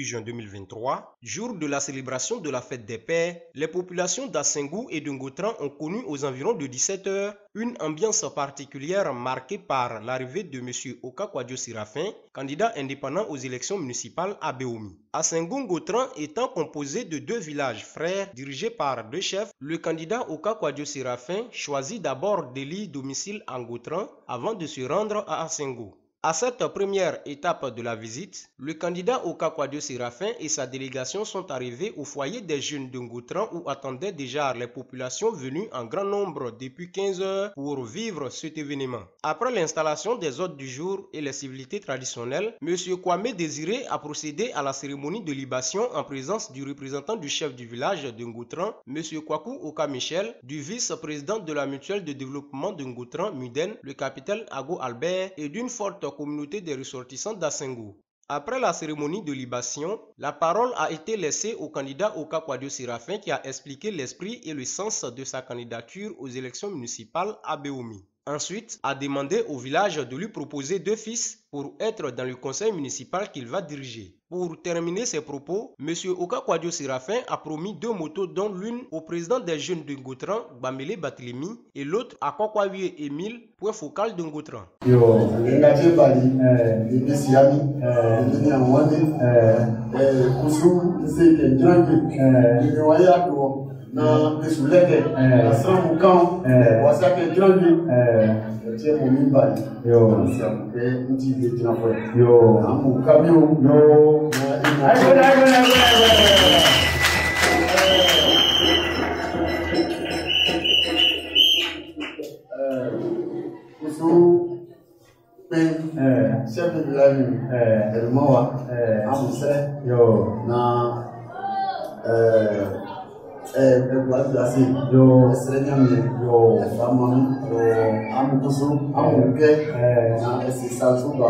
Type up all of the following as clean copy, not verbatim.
juin 2023, jour de la célébration de la fête des pères, les populations d'Asengu et de Ngotran ont connu aux environs de 17 h une ambiance particulière marquée par l'arrivée de M. Oka Kwadjo Séraphin, candidat indépendant aux élections municipales à Béomi. Asengu-Ngotran étant composé de deux villages frères dirigés par deux chefs, le candidat Oka Kwadjo Séraphin choisit d'abord d'élire domicile à Ngotran avant de se rendre à Asengu. À cette première étape de la visite, le candidat Oka Kwadjo Séraphin et sa délégation sont arrivés au foyer des jeunes de Ngotran où attendaient déjà les populations venues en grand nombre depuis 15 h pour vivre cet événement. Après l'installation des hôtes du jour et les civilités traditionnelles, M. Kwame Désiré a procédé à la cérémonie de libation en présence du représentant du chef du village de Ngotran, M. Kwaku Oka Michel, du vice-président de la mutuelle de développement de Ngotran, Muden, le capitaine Ago Albert et d'une forte communauté des ressortissants d'Asengu. Après la cérémonie de libation, la parole a été laissée au candidat Oka Kwadjo Séraphin qui a expliqué l'esprit et le sens de sa candidature aux élections municipales à Béomi. Ensuite, a demandé au village de lui proposer deux fils pour être dans le conseil municipal qu'il va diriger. Pour terminer ses propos, M. Oka Kwadjo Séraphin a promis deux motos dont l'une au président des jeunes de Ngotran, Bamele Batlemi, et l'autre à Kokwawie Emile, point focal de Ngotran. na besuleke asramu kan wasake grandi tie mo mimba yo siamuke nti betina fo yo amu kamio yo kusu pen chef de village el mowa amu se yo na yo serenyame yo famami yo amukusu amuke na esi salsu ba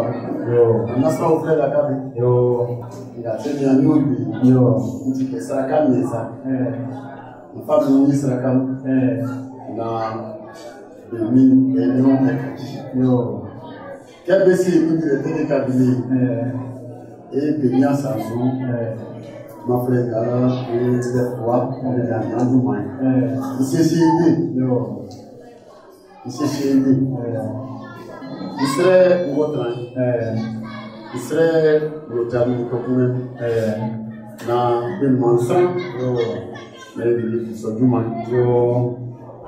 yo nasra ofre la kabi yo ya tenya nyubi yo ntike saraka mesa mfano ni saraka na bemi enyo yo kebesi ni directeur de cabinet bemi asansu ma frère et des fois on est dans le monde ici c'est yo ici c'est il serait votre il serait le terme comme na ben mansa yo mais il faut du monde yo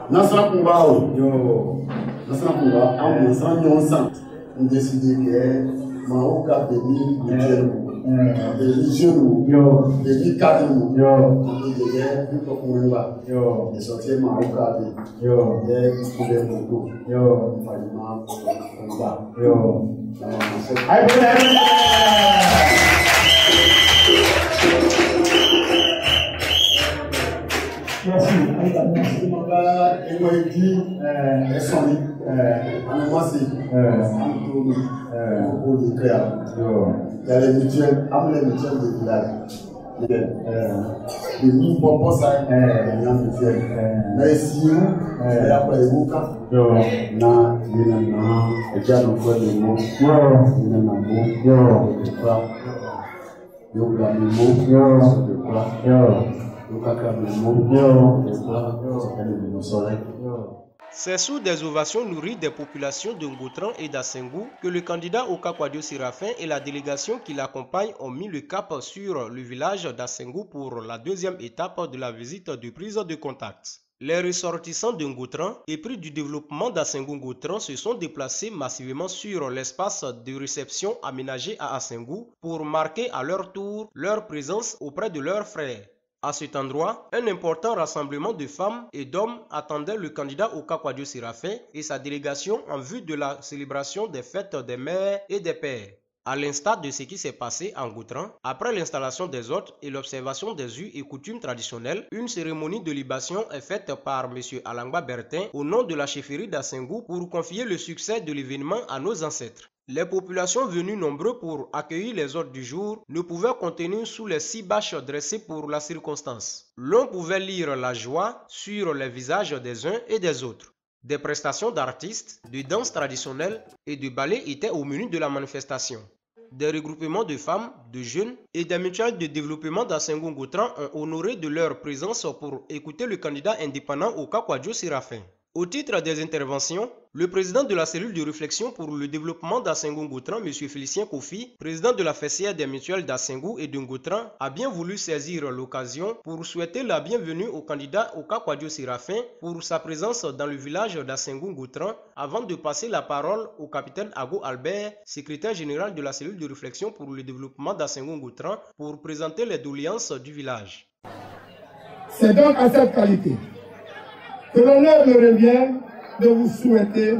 nasa kumba yo nasa kumba on nasa nyonsa on décide que ma oka béni les jeunes, les cadres, les cocombes, les sorties marocaines, les poules beaucoup, vraiment, combat. Merci. Et moi, il dit, elles sont libres. Moi, c'est pour le créer. Il y a les mutuelles, les mutuelles de village. Les mines pour pas ça, les mutuelles. Mais si nous, et après les boucas, il y a déjà nos frères de mots, il y a un mot, il y a C'est sous des ovations nourries des populations de Ngotran et d'Asengu que le candidat Oka Kwadjo Séraphin et la délégation qui l'accompagne ont mis le cap sur le village d'Asengu pour la deuxième étape de la visite de prise de contact. Les ressortissants de Ngotran, épris du développement d'Asengu-Ngotran, se sont déplacés massivement sur l'espace de réception aménagé à Asengu pour marquer à leur tour leur présence auprès de leurs frères. À cet endroit, un important rassemblement de femmes et d'hommes attendait le candidat Oka Kwadjo Séraphin et sa délégation en vue de la célébration des fêtes des mères et des pères. À l'instar de ce qui s'est passé en Ngotran, après l'installation des hôtes et l'observation des us et coutumes traditionnelles, une cérémonie de libation est faite par M. Alangba Bertin au nom de la chefferie d'Asengu pour confier le succès de l'événement à nos ancêtres. Les populations venues nombreuses pour accueillir les hôtes du jour ne pouvaient contenir sous les 6 bâches dressées pour la circonstance. L'on pouvait lire la joie sur les visages des uns et des autres. Des prestations d'artistes, de danse traditionnelle et de ballet étaient au menu de la manifestation. des regroupements de femmes, de jeunes et des mutuelles de développement d'Assengo-Ngotran ont honoré de leur présence pour écouter le candidat indépendant Oka Kwadjo Séraphin. Au titre des interventions, le président de la cellule de réflexion pour le développement d'Assengo-Ngotran, M. Félicien Kofi, président de la FECIA des mutuelles d'Assengo et de Ngotran, a bien voulu saisir l'occasion pour souhaiter la bienvenue au candidat Oka Kwadjo Séraphin pour sa présence dans le village d'Assengo-Ngotran avant de passer la parole au capitaine Ago Albert, secrétaire général de la cellule de réflexion pour le développement d'Assengo-Ngotran, pour présenter les doléances du village. C'est donc à cette qualité que l'honneur me revient de vous souhaiter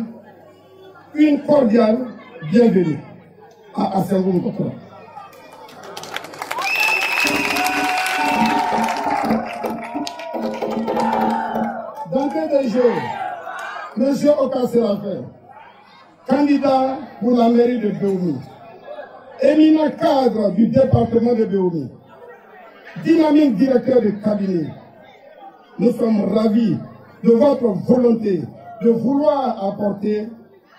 une cordiale bienvenue à Assengo-Ngotran. D'entrée des jeux, M. Oka Séraphin, candidat pour la mairie de Béoumi, éminent cadre du département de Béoumi, dynamique directeur de cabinet, nous sommes ravis de votre volonté de vouloir apporter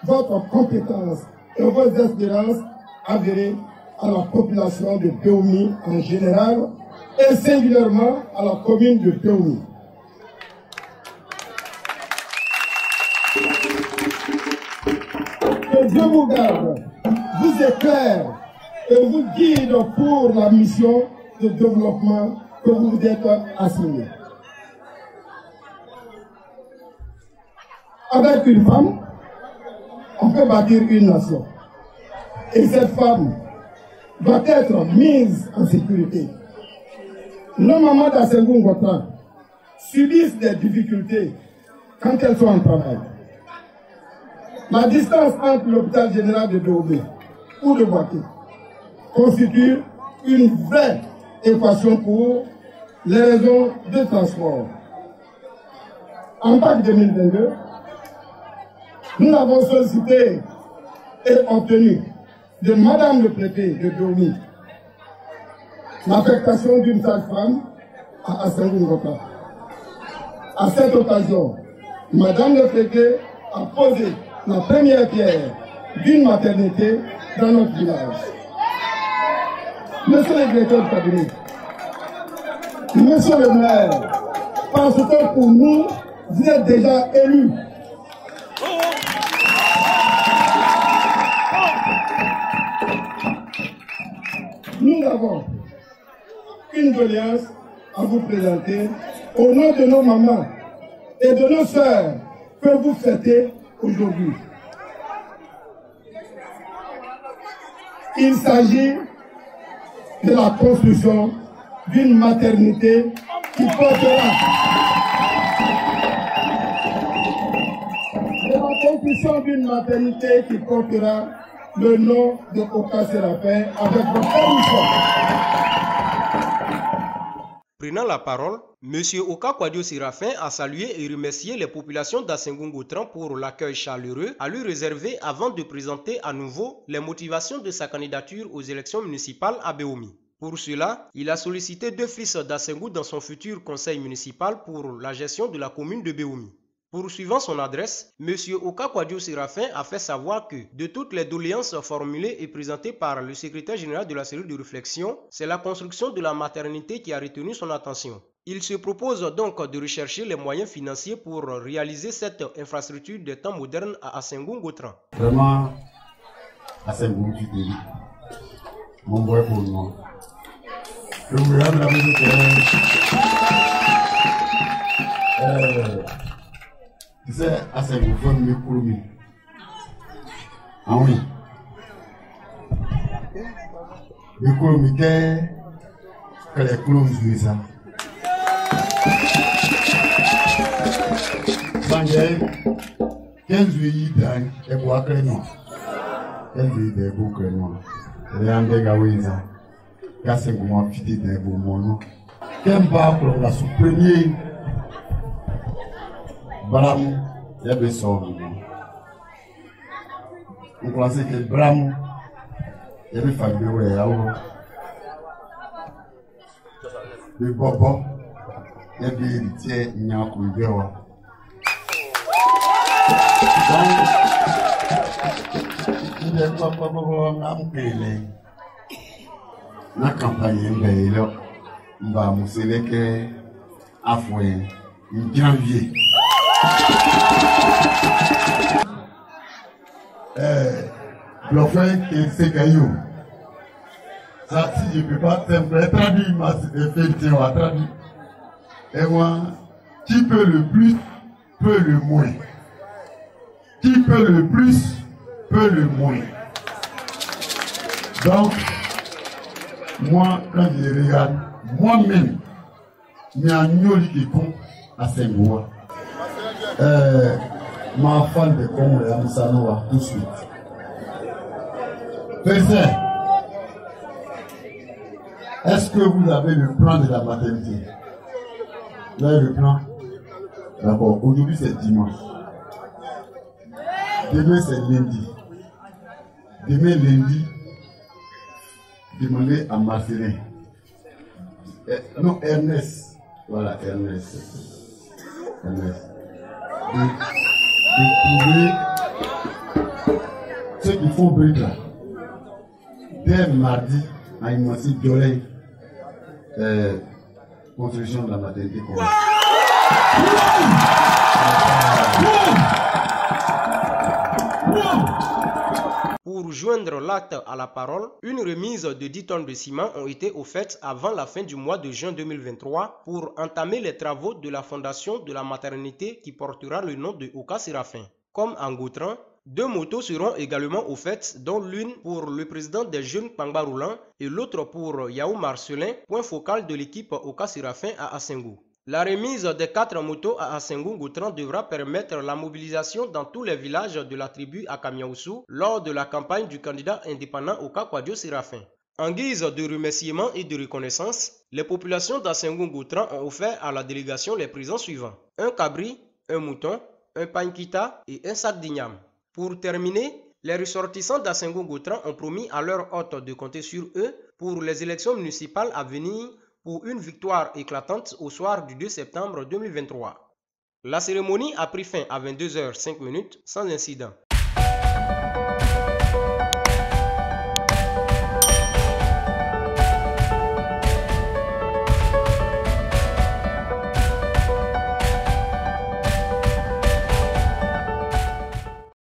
votre compétence et vos espérances avérées à la population de Béoumi en général et singulièrement à la commune de Béoumi. Que Dieu vous garde, vous éclaire et vous guide pour la mission de développement que vous vous êtes assignée. Avec une femme, on peut bâtir une nation. Et cette femme doit être mise en sécurité. Nos mamans d'Assengo-Ngotran subissent des difficultés quand elles sont en travail. La distance entre l'hôpital général de Béoumi ou de Boaké constitue une vraie équation pour les raisons de transport. En PAC 2022, nous avons sollicité et obtenu de Madame le préfet de Béoumi l'affectation d'une sage-femme à Assengo-Ngotran. À cette occasion, Madame le préfet a posé la première pierre d'une maternité dans notre village. Monsieur le directeur de cabinet, Monsieur le maire, parce que pour nous, vous êtes déjà élus. Nous avons une doléance à vous présenter au nom de nos mamans et de nos sœurs que vous fêtez aujourd'hui. Il s'agit de la construction d'une maternité qui portera le nom de Oka Séraphin avec votre permission. Prenant la parole, M. Oka Kwadjo Séraphin a salué et remercié les populations d'Assengo-Ngotran pour l'accueil chaleureux à lui réservé avant de présenter à nouveau les motivations de sa candidature aux élections municipales à Béoumi. Pour cela, il a sollicité 2 fils d'Assengo dans son futur conseil municipal pour la gestion de la commune de Béoumi. Poursuivant son adresse, M. Oka Kwadjo Séraphin a fait savoir que, de toutes les doléances formulées et présentées par le secrétaire général de la cellule de réflexion, c'est la construction de la maternité qui a retenu son attention. Il se propose donc de rechercher les moyens financiers pour réaliser cette infrastructure des temps modernes à Assengo-Ngotran. Vraiment, Assengo, tu dis, mon boy pour moi. Je vous remercie la musique. Tu sais, Assengo, faut me courir. Ah oui. Me courir, que les couleurs jouent ça. Sanjay, 15 juillet, et bois crénon. 15 juillet, bois crénon. Et un dégât, Assengo m'a fidé d'un beau mono. Quel bas pour la sous-première. Bram, il y a des sorts. On pensait que Bram, il y avait Fabio et Yao. Le Bobo, il y avait héritier Nyakou Bewa. Donc, il y a pas de la campagne mba museleke afwe janvier. Le fait que c'est caillou. Ça, si je ne peux pas traduire ma effectivement, traduire. Et moi, qui peut le plus, peut le moins. Qui peut le plus, peut le moins. Donc, moi, quand je regarde, moi-même, il y a un nyoli qui compte à Senghor. Ma femme de Congo et Amsanoa, tout de suite. Président, est-ce que vous avez le plan de la maternité? Vous avez le plan? D'accord. Aujourd'hui, c'est dimanche. Demain, c'est lundi. Demain, lundi, demandez à Marcelin. Non, Ernest. Voilà, Ernest. Ernest. De trouver ceux qui font briques là. Dès mardi, à Imansi Diolay, construction de la maternité. Pour joindre l'acte à la parole, une remise de 10 tonnes de ciment ont été offertes avant la fin du mois de juin 2023 pour entamer les travaux de la fondation de la maternité qui portera le nom de Oka Séraphin. Comme en Gautran, 2 motos seront également offertes, dont l'une pour le président des jeunes Pangba Roulant et l'autre pour Yao Marcelin, point focal de l'équipe Oka Séraphin à Assengo. La remise des 4 motos à Assengo-Gautran devra permettre la mobilisation dans tous les villages de la tribu à Kamiaoussou lors de la campagne du candidat indépendant Oka Kwadio Séraphin. En guise de remerciement et de reconnaissance, les populations d'Assengo-Gautran ont offert à la délégation les présents suivants: un cabri, un mouton, un pankita et un sac d'igname. Pour terminer, les ressortissants d'Assengo-Gautran ont promis à leur hôte de compter sur eux pour les élections municipales à venir pour une victoire éclatante au soir du 2 septembre 2023. La cérémonie a pris fin à 22h05 sans incident.